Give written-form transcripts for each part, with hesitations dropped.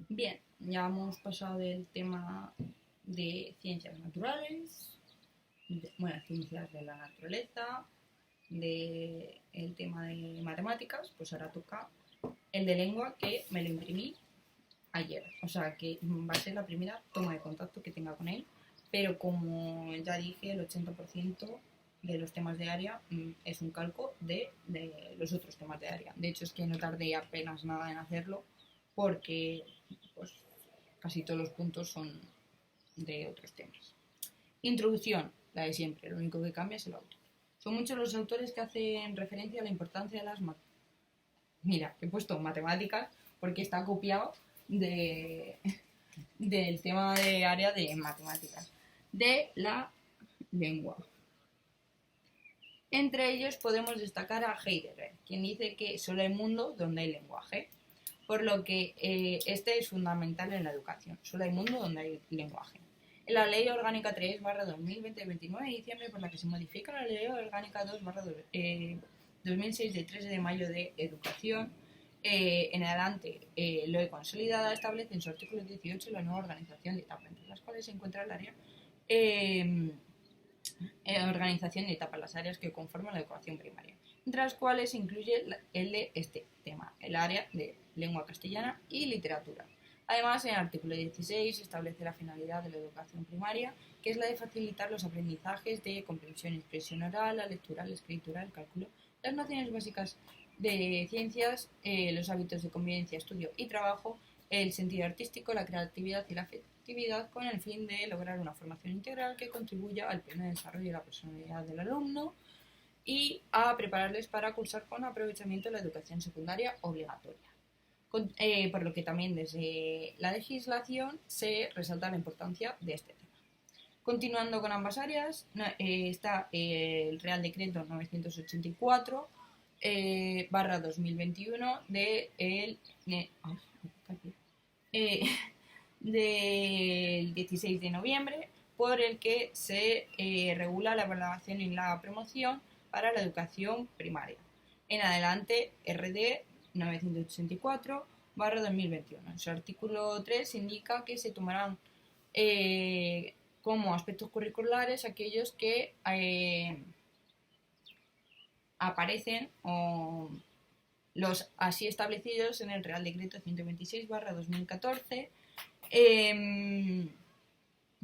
Bien, ya hemos pasado del tema de ciencias naturales, bueno, ciencias de la naturaleza, del tema de matemáticas, pues ahora toca el de lengua que me lo imprimí ayer. O sea que va a ser la primera toma de contacto que tenga con él, pero como ya dije, el 80% de los temas de área es un calco de los otros temas de área. De hecho, es que no tardé apenas nada en hacerlo porque pues, casi todos los puntos son de otros temas. Introducción, la de siempre, lo único que cambia es el autor. Son muchos los autores que hacen referencia a la importancia de las matemáticas. Mira, he puesto matemáticas porque está copiado de, del tema de área de matemáticas, de la lengua. Entre ellos podemos destacar a Heidegger, quien dice que solo hay mundo donde hay lenguaje, por lo que este es fundamental en la educación. Solo hay mundo donde hay lenguaje. En la Ley Orgánica 3/2020 de 29 de diciembre, por la que se modifica la Ley Orgánica 2/2006 de 3 de mayo de Educación, en adelante lo he consolidada, establece en su artículo 18 la nueva organización de etapas, entre las cuales se encuentra el área eh, organización de etapas, las áreas que conforman la educación primaria, entre las cuales se incluye el de este tema, el área de lengua castellana y literatura. Además, en el artículo 16 se establece la finalidad de la educación primaria, que es la de facilitar los aprendizajes de comprensión y expresión oral, la lectura, la escritura, el cálculo, las nociones básicas de ciencias, los hábitos de convivencia, estudio y trabajo, el sentido artístico, la creatividad y la afectividad, con el fin de lograr una formación integral que contribuya al pleno desarrollo de la personalidad del alumno y a prepararles para cursar con aprovechamiento la educación secundaria obligatoria. Por lo que también desde la legislación se resalta la importancia de este tema. Continuando con ambas áreas, está el Real Decreto 984 barra 2021 eh, del 16 de noviembre, por el que se regula la evaluación y la promoción para la educación primaria. En adelante, RD 984/2021. En su artículo 3 indica que se tomarán como aspectos curriculares aquellos que aparecen o los así establecidos en el Real Decreto 126/2014, eh,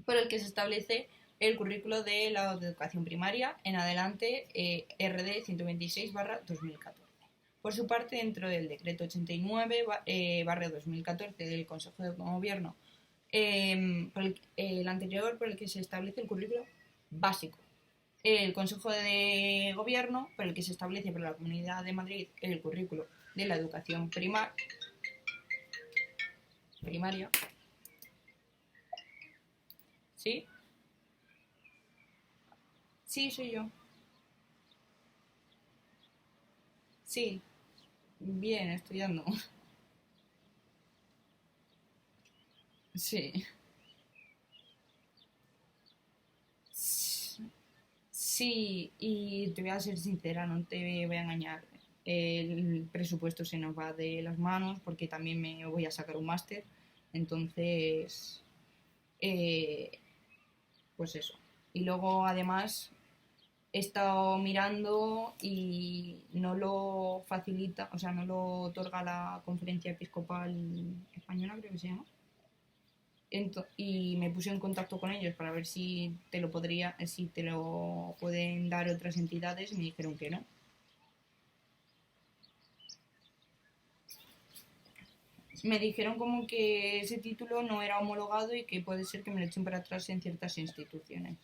por el que se establece el currículo de la educación primaria en adelante, RD 126/2014. Por su parte, dentro del decreto 89/2014 del Consejo de Gobierno, el anterior, por el que se establece el currículo básico, el Consejo de Gobierno, por el que se establece por la Comunidad de Madrid el currículo de la educación primaria. ¿Sí? Sí, soy yo. Sí, bien, estudiando. Sí. Sí, y te voy a ser sincera, no te voy a engañar. El presupuesto se nos va de las manos porque también me voy a sacar un máster. Entonces, eh, pues eso. Y luego, además, he estado mirando y no lo facilita, o sea, no lo otorga la Conferencia Episcopal Española, creo que se llama. Y me puse en contacto con ellos para ver si te lo pueden dar otras entidades y me dijeron que no. Me dijeron como que ese título no era homologado y que puede ser que me lo echen para atrás en ciertas instituciones.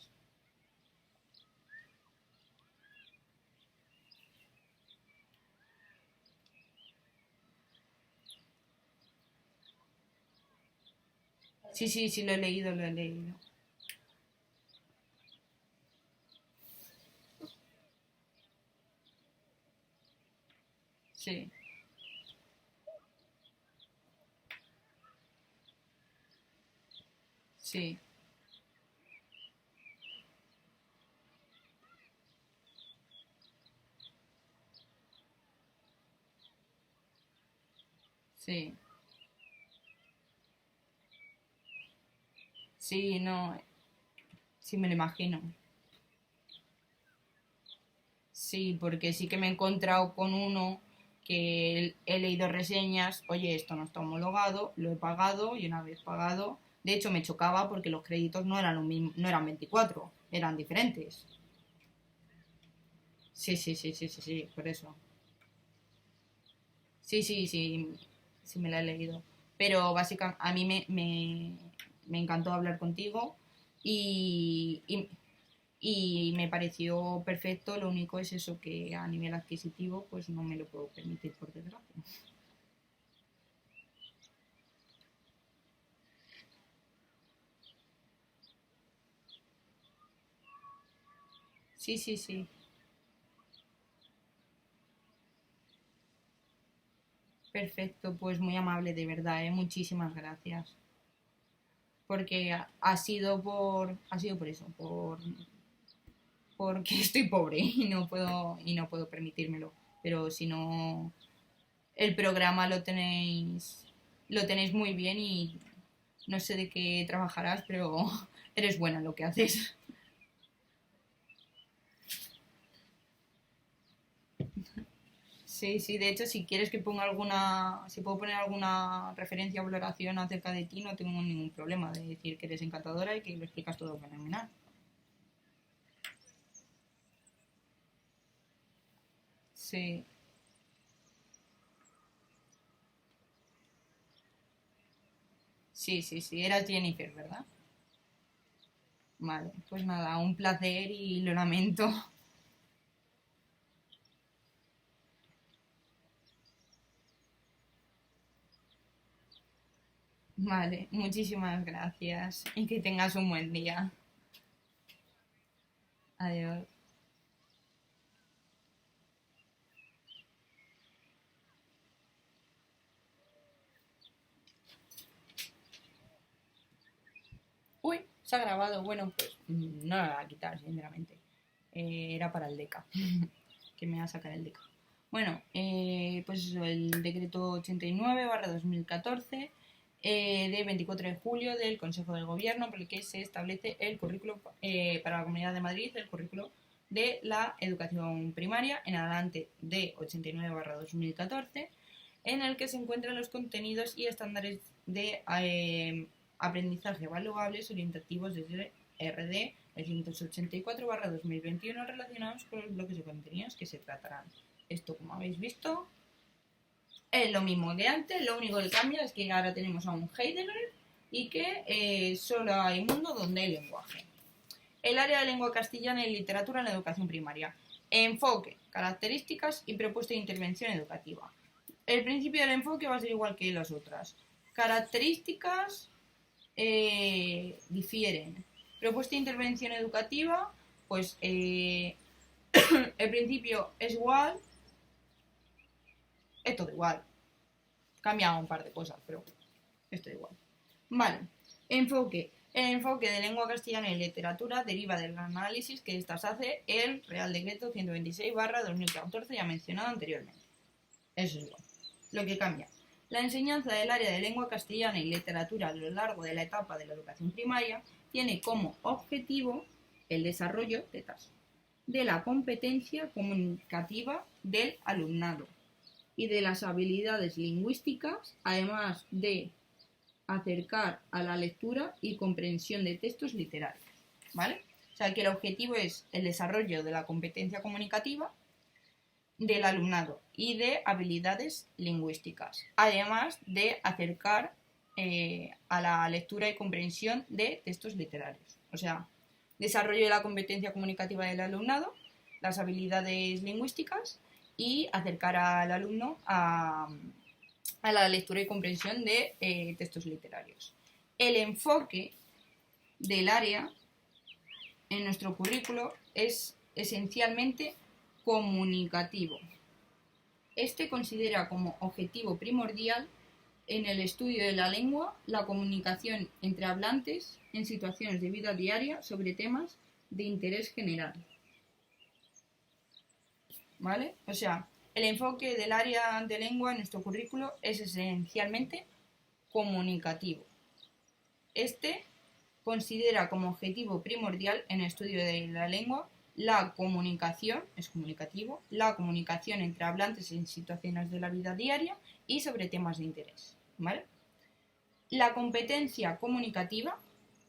Sí, sí, sí, lo he leído, lo he leído. Sí, sí, sí. Sí, no, sí me lo imagino. Sí, porque sí que me he encontrado con uno que he leído reseñas, oye, esto no está homologado, lo he pagado y una vez pagado, de hecho me chocaba porque los créditos no eran, no eran 24, eran diferentes. Sí, sí, sí, sí, sí, sí, por eso. Sí, sí, sí, sí me la he leído. Pero básicamente a mí me encantó hablar contigo y, y, y me pareció perfecto. Lo único es eso que a nivel adquisitivo pues no me lo puedo permitir por desgracia. Sí, sí, sí. Perfecto, pues muy amable de verdad, ¿eh? Muchísimas gracias. Porque ha sido por eso, porque estoy pobre y no puedo permitírmelo. Pero si no, el programa lo tenéis muy bien y no sé de qué trabajarás, pero eres buena en lo que haces. Sí, sí, de hecho, si quieres que ponga alguna, si puedo poner alguna referencia o valoración acerca de ti, no tengo ningún problema de decir que eres encantadora y que lo explicas todo fenomenal. Sí, sí, sí, sí, eras Jennifer, ¿verdad? Vale, pues nada, un placer y lo lamento. Vale, muchísimas gracias y que tengas un buen día. Adiós. Uy, se ha grabado. Bueno, pues no la voy a quitar, sinceramente. Era para el DECA, que me va a sacar el DECA. Bueno, pues eso, el decreto 89/2014 de 24 de julio del Consejo del Gobierno por el que se establece el currículo para la Comunidad de Madrid, el currículo de la educación primaria en adelante de 89/2014, en el que se encuentran los contenidos y estándares de aprendizaje evaluables orientativos desde RD 384/2021 relacionados con los bloques de contenidos que se tratarán. Esto, como habéis visto, es lo mismo que antes, lo único que cambia es que ahora tenemos a un Heidegger y que solo hay mundo donde hay lenguaje. El área de lengua castellana y literatura en la educación primaria. Enfoque, características y propuesta de intervención educativa. El principio del enfoque va a ser igual que las otras. Características difieren. Propuesta de intervención educativa, pues el principio es igual, es todo igual. Cambia un par de cosas, pero esto es igual. Vale. Enfoque. El enfoque de lengua castellana y literatura deriva del análisis que ésta hace el Real Decreto 126/2014 ya mencionado anteriormente. Eso es igual. Lo que cambia. La enseñanza del área de lengua castellana y literatura a lo largo de la etapa de la educación primaria tiene como objetivo el desarrollo de la competencia comunicativa del alumnado y de las habilidades lingüísticas, además de acercar a la lectura y comprensión de textos literarios. ¿Vale? O sea que el objetivo es el desarrollo de la competencia comunicativa del alumnado y de habilidades lingüísticas, además de acercar a la lectura y comprensión de textos literarios. O sea, desarrollo de la competencia comunicativa del alumnado, las habilidades lingüísticas y acercar al alumno a la lectura y comprensión de textos literarios. El enfoque del área en nuestro currículo es esencialmente comunicativo. Este considera como objetivo primordial en el estudio de la lengua la comunicación entre hablantes en situaciones de vida diaria sobre temas de interés general. ¿Vale? O sea, el enfoque del área de lengua en nuestro currículo es esencialmente comunicativo. Este considera como objetivo primordial en el estudio de la lengua la comunicación, es comunicativo, la comunicación entre hablantes en situaciones de la vida diaria y sobre temas de interés, ¿vale? La competencia comunicativa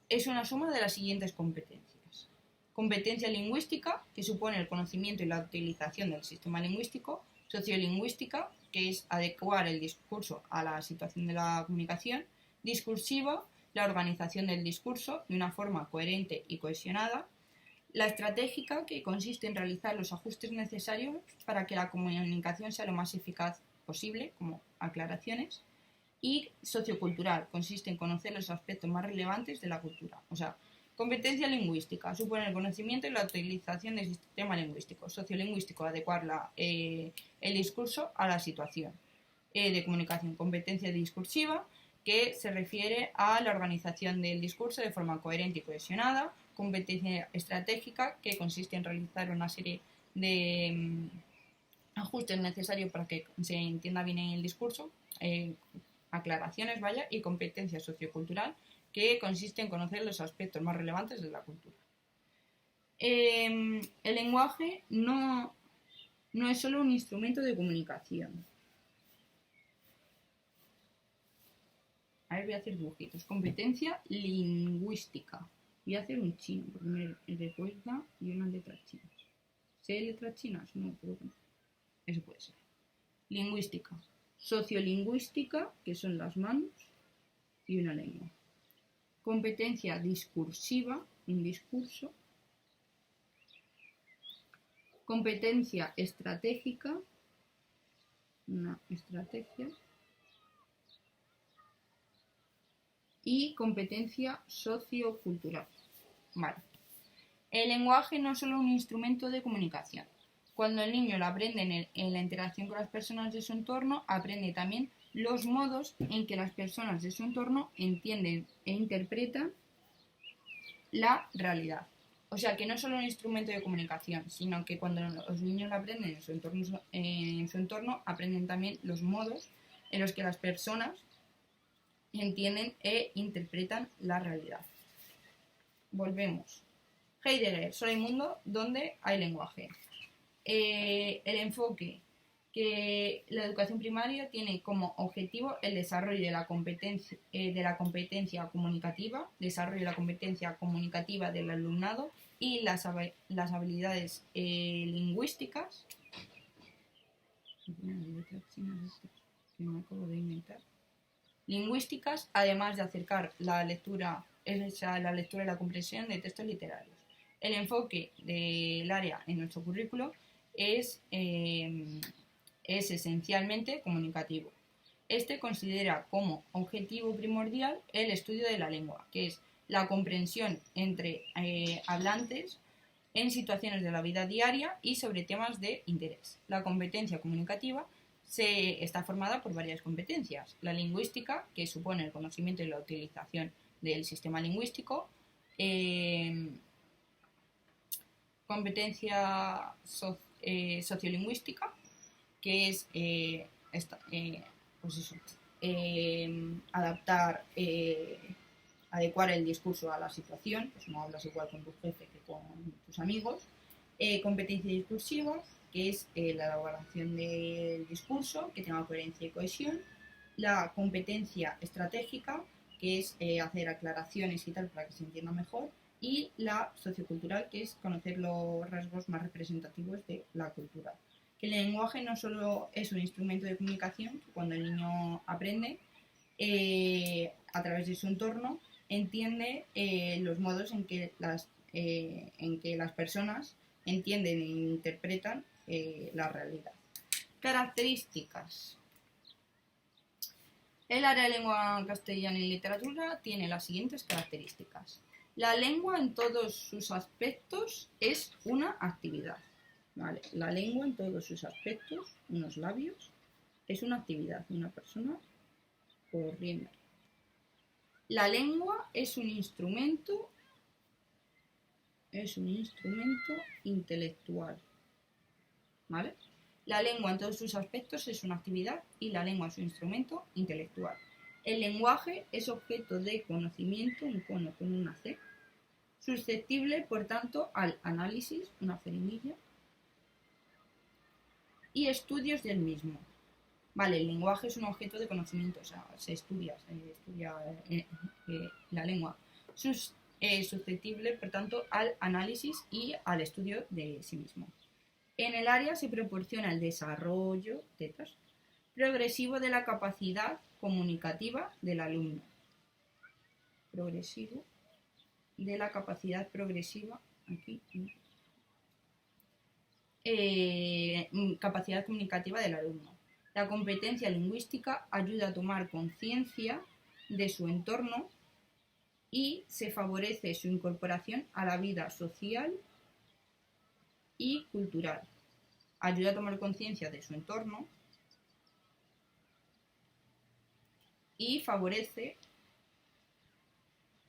es una suma de las siguientes competencias. Competencia lingüística, que supone el conocimiento y la utilización del sistema lingüístico. Sociolingüística, que es adecuar el discurso a la situación de la comunicación. Discursiva, la organización del discurso de una forma coherente y cohesionada. La estratégica, que consiste en realizar los ajustes necesarios para que la comunicación sea lo más eficaz posible, como aclaraciones. Y sociocultural, consiste en conocer los aspectos más relevantes de la cultura. O sea, competencia lingüística, supone el conocimiento y la utilización del sistema lingüístico. Sociolingüístico, adecuar el discurso a la situación de comunicación. Competencia discursiva, que se refiere a la organización del discurso de forma coherente y cohesionada. Competencia estratégica, que consiste en realizar una serie de ajustes necesarios para que se entienda bien el discurso, aclaraciones, vaya. Y competencia sociocultural, que consiste en conocer los aspectos más relevantes de la cultura. El lenguaje no es solo un instrumento de comunicación. A ver, voy a hacer dibujitos. Competencia lingüística. Voy a hacer un chino, porque me recuerda y unas letras chinas. ¿Sé letras chinas? No, creo que no. Eso puede ser. Lingüística. Sociolingüística, que son las manos y una lengua. Competencia discursiva, un discurso. Competencia estratégica, una estrategia. Y competencia sociocultural. Vale. El lenguaje no es solo un instrumento de comunicación. Cuando el niño lo aprende en la interacción con las personas de su entorno, aprende también los modos en que las personas de su entorno entienden e interpretan la realidad. O sea, que no es solo un instrumento de comunicación, sino que cuando los niños lo aprenden en su entorno, aprenden también los modos en los que las personas entienden e interpretan la realidad. Volvemos. Heidegger, solo hay mundo donde hay lenguaje. El enfoque que la educación primaria tiene como objetivo el desarrollo de la competencia comunicativa, desarrollo de la competencia comunicativa del alumnado y las habilidades lingüísticas. Que me acabo de inventar. Lingüísticas, además de acercar la lectura y la comprensión de textos literarios. El enfoque del área en nuestro currículo es esencialmente comunicativo. Este considera como objetivo primordial el estudio de la lengua, que es la comprensión entre hablantes en situaciones de la vida diaria y sobre temas de interés. La competencia comunicativa está formada por varias competencias. La lingüística, que supone el conocimiento y la utilización del sistema lingüístico. Competencia sociolingüística, que es adecuar el discurso a la situación, pues no hablas igual con tu jefe que con tus amigos. Competencia discursiva, que es la elaboración del discurso, que tenga coherencia y cohesión. La competencia estratégica, que es hacer aclaraciones y tal para que se entienda mejor. Y la sociocultural, que es conocer los rasgos más representativos de la cultura. Que el lenguaje no solo es un instrumento de comunicación, que cuando el niño aprende a través de su entorno, entiende los modos en que las personas entienden e interpretan la realidad. Características. El área de lengua castellana y literatura tiene las siguientes características. La lengua en todos sus aspectos es una actividad. ¿Vale? La lengua en todos sus aspectos, unos labios, es una actividad, una persona corriendo. La lengua es un instrumento intelectual. ¿Vale? La lengua en todos sus aspectos es una actividad y la lengua es un instrumento intelectual. El lenguaje es objeto de conocimiento, un cono con una C, susceptible, por tanto, al análisis, una cerimilla, y estudios del mismo. Vale, el lenguaje es un objeto de conocimiento, o sea, se estudia la lengua. Susceptible, por tanto, al análisis y al estudio de sí mismo. En el área se proporciona el desarrollo progresivo de la capacidad comunicativa del alumno. Progresivo de la capacidad progresiva, aquí, capacidad comunicativa del alumno. La competencia lingüística ayuda a tomar conciencia de su entorno y se favorece su incorporación a la vida social y cultural. Ayuda a tomar conciencia de su entorno y favorece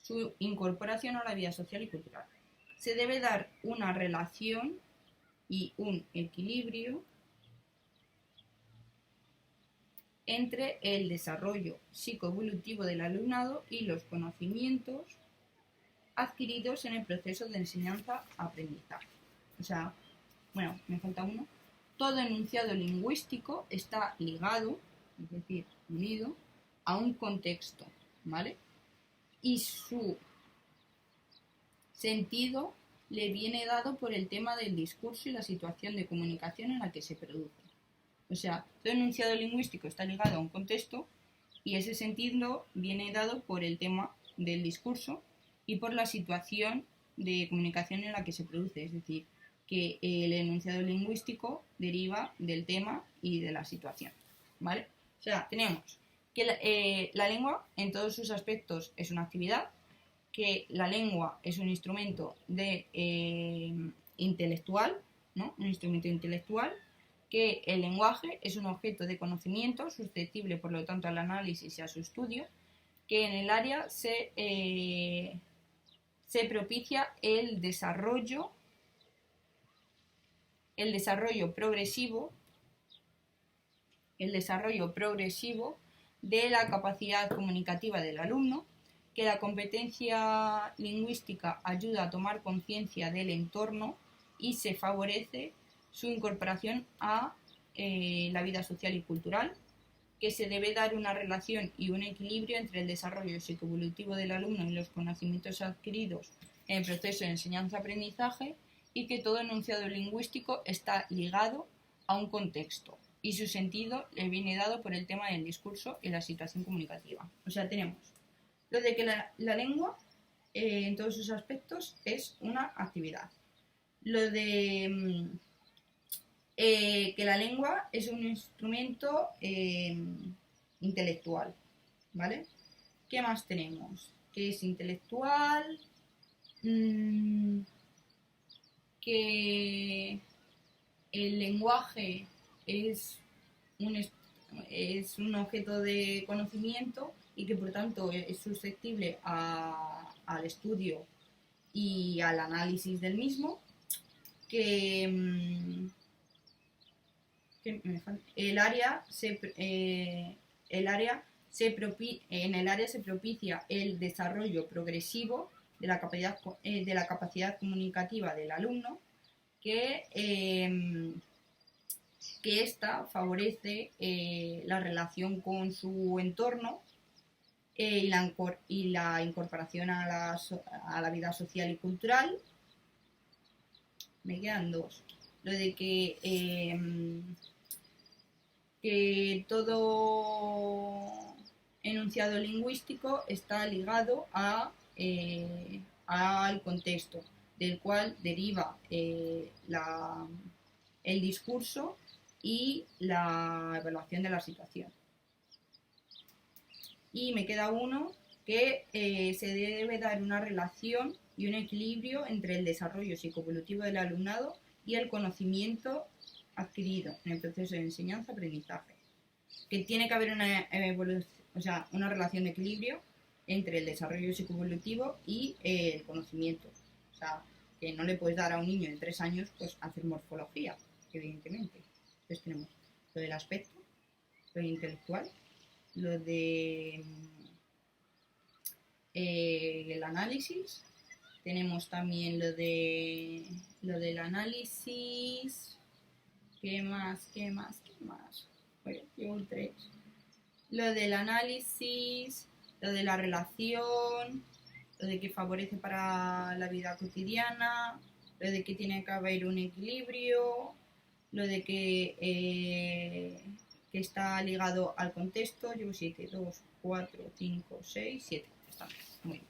su incorporación a la vida social y cultural. Se debe dar una relación y un equilibrio entre el desarrollo psicoevolutivo del alumnado y los conocimientos adquiridos en el proceso de enseñanza-aprendizaje. O sea, bueno, me falta uno. Todo enunciado lingüístico está ligado, es decir, unido, a un contexto, ¿vale? Y su sentido le viene dado por el tema del discurso y la situación de comunicación en la que se produce. O sea, todo enunciado lingüístico está ligado a un contexto y ese sentido viene dado por el tema del discurso y por la situación de comunicación en la que se produce. Es decir, que el enunciado lingüístico deriva del tema y de la situación, ¿vale? O sea, tenemos que la lengua en todos sus aspectos es una actividad, que la lengua es un instrumento intelectual, ¿no? Un instrumento intelectual, que el lenguaje es un objeto de conocimiento susceptible, por lo tanto, al análisis y a su estudio, que en el área se propicia el desarrollo progresivo de la capacidad comunicativa del alumno, que la competencia lingüística ayuda a tomar conciencia del entorno y se favorece su incorporación a la vida social y cultural, que se debe dar una relación y un equilibrio entre el desarrollo psicoevolutivo del alumno y los conocimientos adquiridos en el proceso de enseñanza-aprendizaje, y que todo enunciado lingüístico está ligado a un contexto y su sentido le viene dado por el tema del discurso y la situación comunicativa. O sea, tenemos lo de que la lengua en todos sus aspectos es una actividad. Lo de que la lengua es un instrumento intelectual, ¿vale? ¿Qué más tenemos? Que es intelectual, que el lenguaje es un objeto de conocimiento y que por tanto es susceptible al estudio y al análisis del mismo, que en el área se propicia el desarrollo progresivo de la capacidad comunicativa del alumno, que ésta favorece la relación con su entorno y la incorporación a la vida social y cultural. Me quedan dos. Lo de que todo enunciado lingüístico está ligado al contexto del cual deriva el discurso y la evaluación de la situación. Y me queda uno que se debe dar una relación y un equilibrio entre el desarrollo psicoevolutivo del alumnado y el conocimiento adquirido en el proceso de enseñanza-aprendizaje. Que tiene que haber una relación de equilibrio entre el desarrollo psicoevolutivo y el conocimiento. O sea, que no le puedes dar a un niño de 3 años pues hacer morfología, evidentemente. Entonces tenemos lo del aspecto, lo intelectual, lo de el análisis. Tenemos también lo del análisis. ¿Qué más? Bueno, llevo un 3. Lo del análisis, lo de la relación, lo de que favorece para la vida cotidiana, lo de que tiene que haber un equilibrio, lo de que está ligado al contexto. Llevo 7, 2, 4, 5, 6, 7. Está muy bien.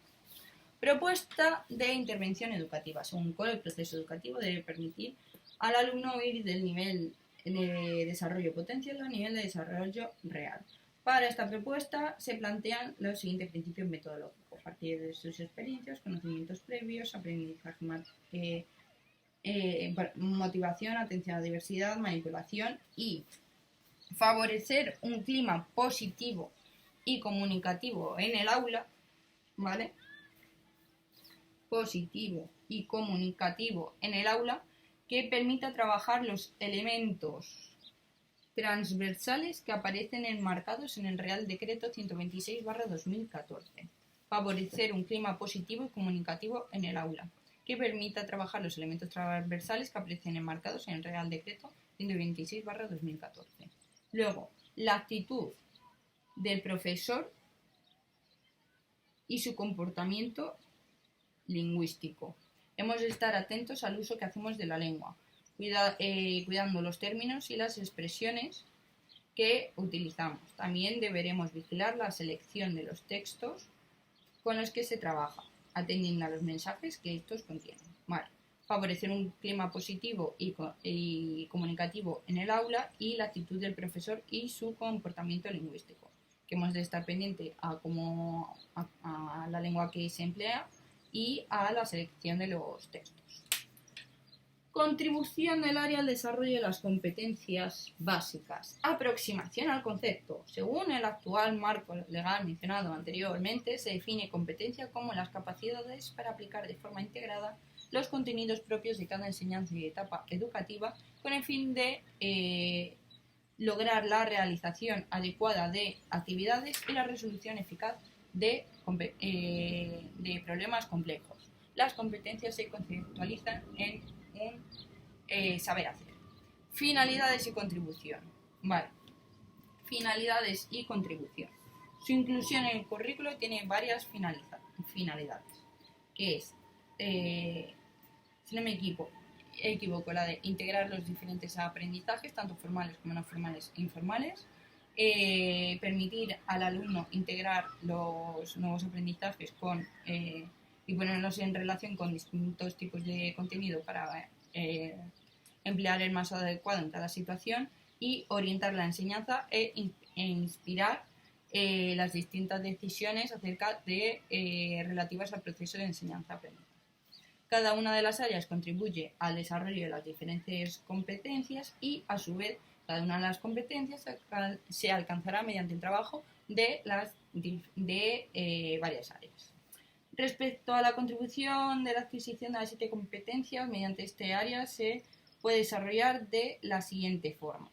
Propuesta de intervención educativa. Según cuál el proceso educativo debe permitir al alumno ir del nivel de desarrollo potencial al nivel de desarrollo real. Para esta propuesta se plantean los siguientes principios metodológicos: a partir de sus experiencias, conocimientos previos, aprendizaje, motivación, atención a la diversidad, manipulación y favorecer un clima positivo y comunicativo en el aula, ¿vale? Positivo y comunicativo en el aula que permita trabajar los elementos transversales que aparecen enmarcados en el Real Decreto 126/2014. Favorecer un clima positivo y comunicativo en el aula que permita trabajar los elementos transversales que aparecen enmarcados en el Real Decreto 126/2014. Luego, la actitud del profesor y su comportamiento lingüístico. Hemos de estar atentos al uso que hacemos de la lengua, cuidando los términos y las expresiones que utilizamos. También deberemos vigilar la selección de los textos con los que se trabaja, atendiendo a los mensajes que estos contienen. Vale. Favorecer un clima positivo y comunicativo en el aula y la actitud del profesor y su comportamiento lingüístico, que hemos de estar pendiente a la lengua que se emplea y a la selección de los textos. Contribución del área al desarrollo de las competencias básicas. Aproximación al concepto. Según el actual marco legal mencionado anteriormente, se define competencia como las capacidades para aplicar de forma integrada los contenidos propios de cada enseñanza y etapa educativa con el fin de lograr la realización adecuada de actividades y la resolución eficaz de problemas complejos. Las competencias se conceptualizan en un saber hacer. Finalidades y contribución. Vale. Finalidades y contribución. Su inclusión en el currículo tiene varias finalidades, que es, si no me equivoco, la de integrar los diferentes aprendizajes, tanto formales como no formales e informales, permitir al alumno integrar los nuevos aprendizajes y ponerlos en relación con distintos tipos de contenido para emplear el más adecuado en cada situación y orientar la enseñanza e inspirar las distintas decisiones acerca de relativas al proceso de enseñanza-aprendizaje. Cada una de las áreas contribuye al desarrollo de las diferentes competencias y, a su vez, cada una de las competencias se alcanzará mediante el trabajo de varias áreas. Respecto a la contribución de la adquisición de las 7 competencias, mediante este área se puede desarrollar de la siguiente forma.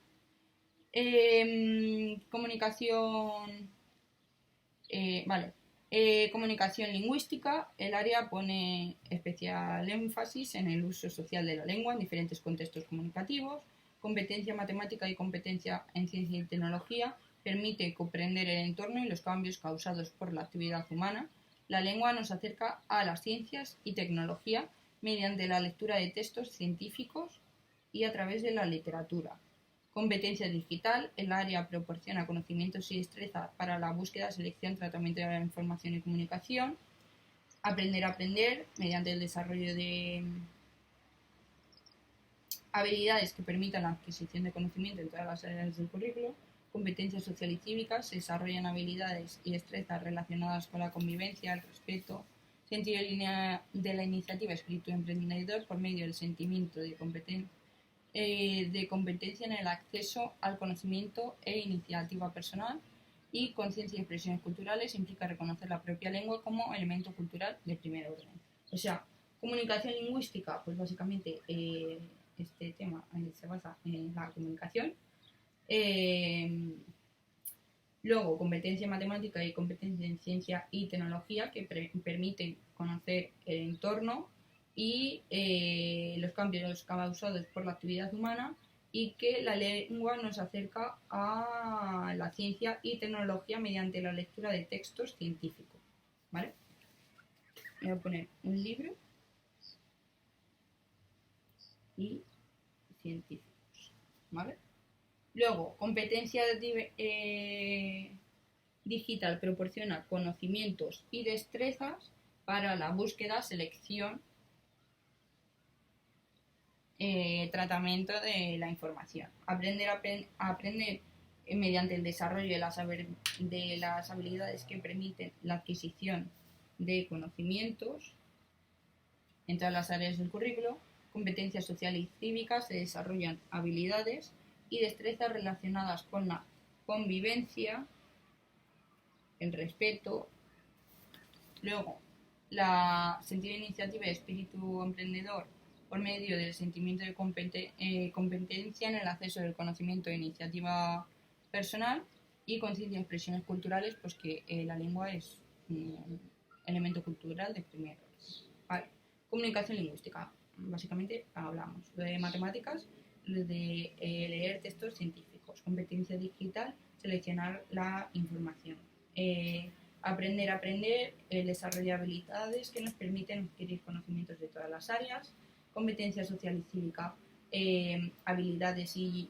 Comunicación lingüística. El área pone especial énfasis en el uso social de la lengua en diferentes contextos comunicativos. Competencia matemática y competencia en ciencia y tecnología permite comprender el entorno y los cambios causados por la actividad humana. La lengua nos acerca a las ciencias y tecnología mediante la lectura de textos científicos y a través de la literatura. Competencia digital. El área proporciona conocimientos y destreza para la búsqueda, selección, tratamiento de la información y comunicación. Aprender a aprender mediante el desarrollo de habilidades que permitan la adquisición de conocimiento en todas las áreas del currículo. Competencias social y cívicas. Se desarrollan habilidades y destrezas relacionadas con la convivencia, el respeto, sentido de la iniciativa, espíritu emprendedor por medio del sentimiento de competencia en el acceso al conocimiento e iniciativa personal. Y conciencia y expresiones culturales implica reconocer la propia lengua como elemento cultural de primer orden. O sea, comunicación lingüística, pues básicamente este tema se basa en la comunicación. Luego, competencia en matemática y competencia en ciencia y tecnología que permiten conocer el entorno y los cambios causados por la actividad humana, y que la lengua nos acerca a la ciencia y tecnología mediante la lectura de textos científicos. ¿Vale? Voy a poner un libro y científicos. ¿Vale? Luego, competencia digital proporciona conocimientos y destrezas para la búsqueda, selección, tratamiento de la información. Aprender mediante el desarrollo de las habilidades que permiten la adquisición de conocimientos en todas las áreas del currículo. Competencias sociales y cívicas, se desarrollan habilidades y destrezas relacionadas con la convivencia, el respeto. Luego, la sentido de iniciativa y espíritu emprendedor por medio del sentimiento de competencia en el acceso del conocimiento e iniciativa personal, y conciencia de expresiones culturales, pues que la lengua es un elemento cultural de primer orden. Vale. Comunicación lingüística, básicamente hablamos de matemáticas, de leer textos científicos. Competencia digital, seleccionar la información. Aprender, el desarrollo de habilidades que nos permiten adquirir conocimientos de todas las áreas. Competencia social y cívica, habilidades y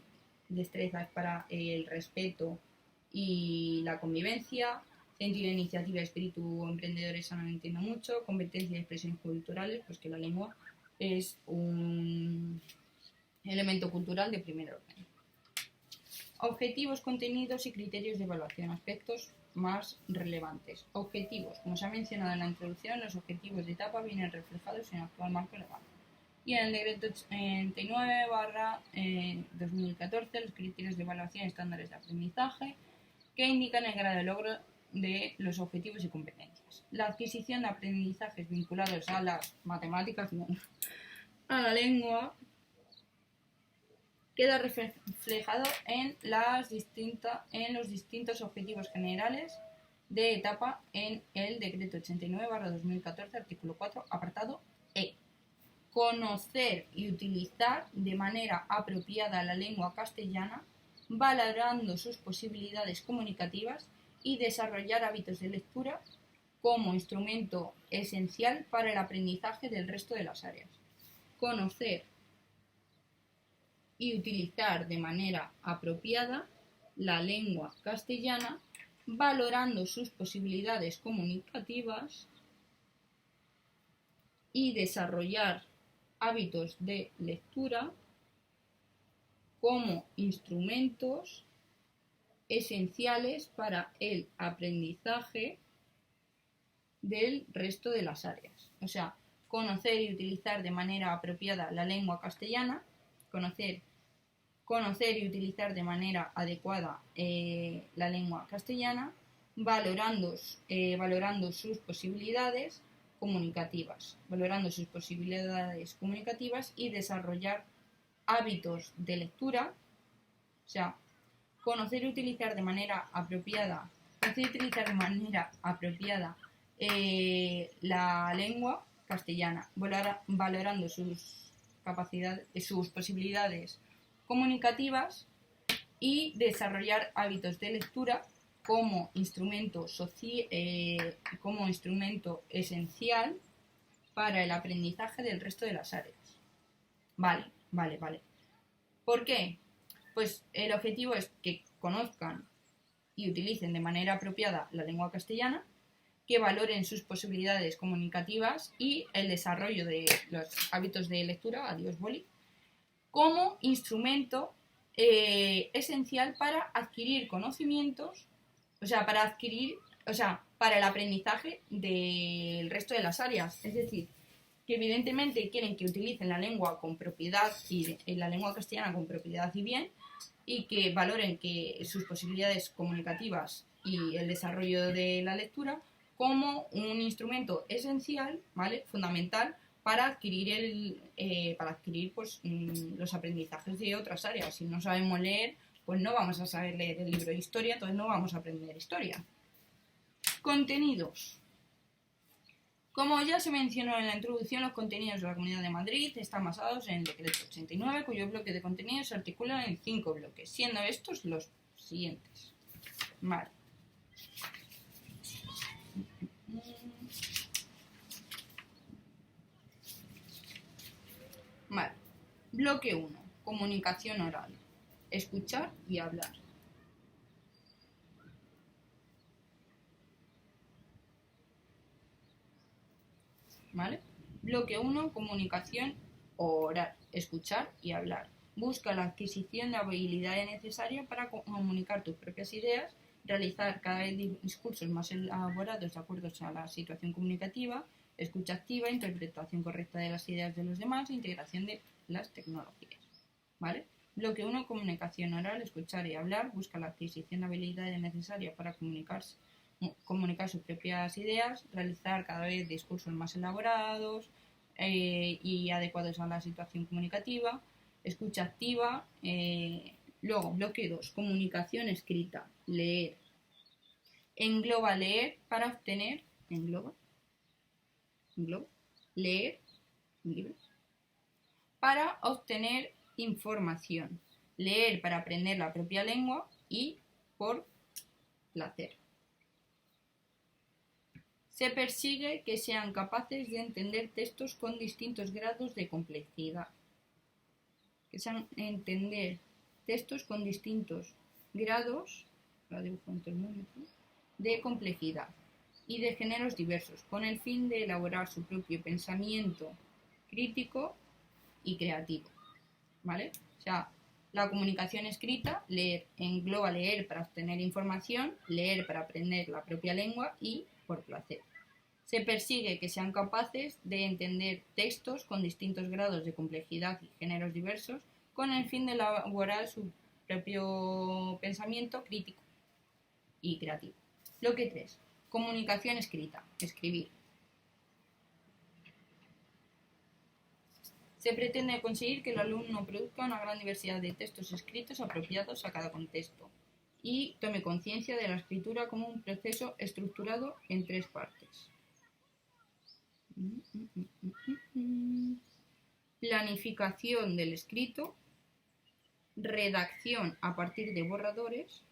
destrezas para el respeto y la convivencia. Sentido de iniciativa y espíritu emprendedor, esa no lo entiendo mucho. Competencia de expresiones culturales, pues que la lengua es un elemento cultural de primer orden. Objetivos, contenidos y criterios de evaluación, aspectos más relevantes. Objetivos, como se ha mencionado en la introducción, los objetivos de etapa vienen reflejados en el actual marco legal. Y en el decreto 89/2014, los criterios de evaluación y estándares de aprendizaje que indican el grado de logro de los objetivos y competencias. La adquisición de aprendizajes vinculados a las matemáticas, no, a la lengua, queda reflejado en los distintos objetivos generales de etapa en el decreto 89/2014, artículo 4, apartado E. Conocer y utilizar de manera apropiada la lengua castellana, valorando sus posibilidades comunicativas, y desarrollar hábitos de lectura como instrumento esencial para el aprendizaje del resto de las áreas. Conocer y utilizar de manera apropiada la lengua castellana, valorando sus posibilidades comunicativas, y desarrollar hábitos de lectura como instrumentos esenciales para el aprendizaje del resto de las áreas. O sea, conocer y utilizar de manera apropiada la lengua castellana, conocer y utilizar de manera adecuada la lengua castellana, valorando sus posibilidades comunicativas, y desarrollar hábitos de lectura. O sea, conocer y utilizar de manera apropiada la lengua castellana, valorando sus posibilidades comunicativas, y desarrollar hábitos de lectura como instrumento esencial para el aprendizaje del resto de las áreas. Vale. ¿Por qué? Pues el objetivo es que conozcan y utilicen de manera apropiada la lengua castellana, que valoren sus posibilidades comunicativas y el desarrollo de los hábitos de lectura, adiós boli, como instrumento esencial para adquirir conocimientos, para el aprendizaje del resto de las áreas. Es decir, que evidentemente quieren que utilicen la lengua con propiedad, y la lengua castellana con propiedad y bien, y que valoren que sus posibilidades comunicativas y el desarrollo de la lectura como un instrumento esencial, ¿vale?, fundamental para adquirir pues, los aprendizajes de otras áreas. Si no sabemos leer, pues no vamos a saber leer el libro de historia, entonces no vamos a aprender historia. Contenidos. Como ya se mencionó en la introducción, los contenidos de la Comunidad de Madrid están basados en el Decreto 89, cuyo bloque de contenidos se articula en 5 bloques, siendo estos los siguientes. Vale. Vale. Bloque 1. Comunicación oral. Escuchar y hablar. ¿Vale? Bloque 1. Comunicación oral. Escuchar y hablar. Busca la adquisición de habilidades necesarias para comunicar tus propias ideas, realizar cada vez discursos más elaborados de acuerdo a la situación comunicativa, escucha activa, interpretación correcta de las ideas de los demás e integración de las tecnologías. ¿Vale? Bloque 1. Comunicación oral, escuchar y hablar. Busca la adquisición de habilidades necesarias para comunicar sus propias ideas, realizar cada vez discursos más elaborados y adecuados a la situación comunicativa, escucha activa. Luego, bloque 2. Comunicación escrita, leer. Engloba leer para obtener, leer libros para obtener información, leer para aprender la propia lengua y por placer. Se persigue que sean capaces de entender textos con distintos grados de complejidad. Que sean entender textos con distintos grados de complejidad y de géneros diversos, con el fin de elaborar su propio pensamiento crítico y creativo. ¿Vale? O sea, la comunicación escrita, leer, engloba leer para obtener información, leer para aprender la propia lengua y por placer. Se persigue que sean capaces de entender textos con distintos grados de complejidad y géneros diversos, con el fin de elaborar su propio pensamiento crítico y creativo. Bloque 3. Comunicación escrita, escribir. Se pretende conseguir que el alumno produzca una gran diversidad de textos escritos apropiados a cada contexto y tome conciencia de la escritura como un proceso estructurado en 3 partes. Planificación del escrito, redacción a partir de borradores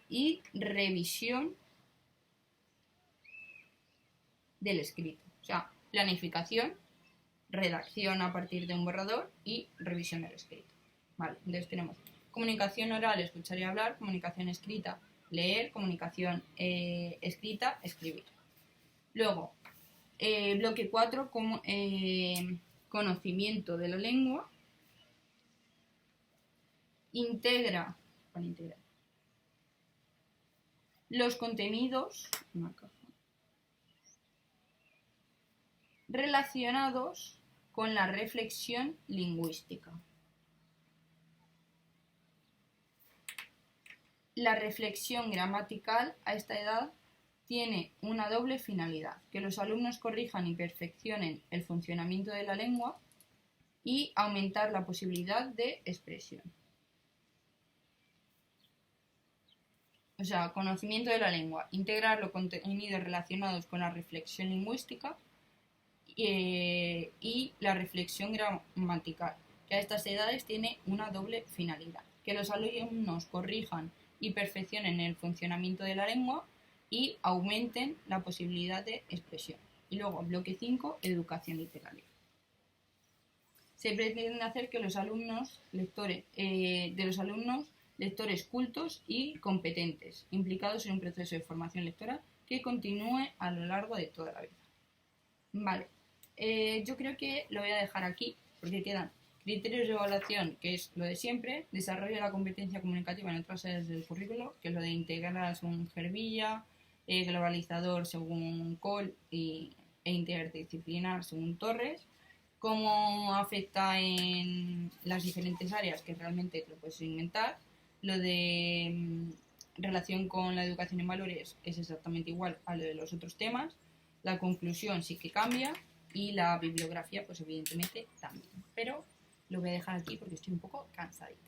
y revisión del escrito. O sea, planificación, redacción a partir de un borrador y revisión del escrito. Vale, entonces tenemos comunicación oral, escuchar y hablar, comunicación escrita, leer, comunicación escrita, escribir. Luego, bloque 4, conocimiento de la lengua, integra los contenidos relacionados con la reflexión lingüística. La reflexión gramatical a esta edad tiene una doble finalidad: que los alumnos corrijan y perfeccionen el funcionamiento de la lengua y aumentar la posibilidad de expresión. O sea, conocimiento de la lengua, integrar los contenidos relacionados con la reflexión lingüística y la reflexión gramatical, que a estas edades tiene una doble finalidad: que los alumnos corrijan y perfeccionen el funcionamiento de la lengua y aumenten la posibilidad de expresión. Y luego, bloque 5, educación literaria. Se pretende hacer que los alumnos lectores cultos y competentes, implicados en un proceso de formación lectora que continúe a lo largo de toda la vida. Vale, yo creo que lo voy a dejar aquí porque quedan criterios de evaluación, que es lo de siempre, desarrollo de la competencia comunicativa en otras áreas del currículo, que es lo de integrar según Gervilla, globalizador según Coll e interdisciplinar según Torres, cómo afecta en las diferentes áreas, que realmente te lo puedes inventar. Lo de relación con la educación en valores es exactamente igual a lo de los otros temas. La conclusión sí que cambia y la bibliografía pues evidentemente también. Pero lo voy a dejar aquí porque estoy un poco cansadita.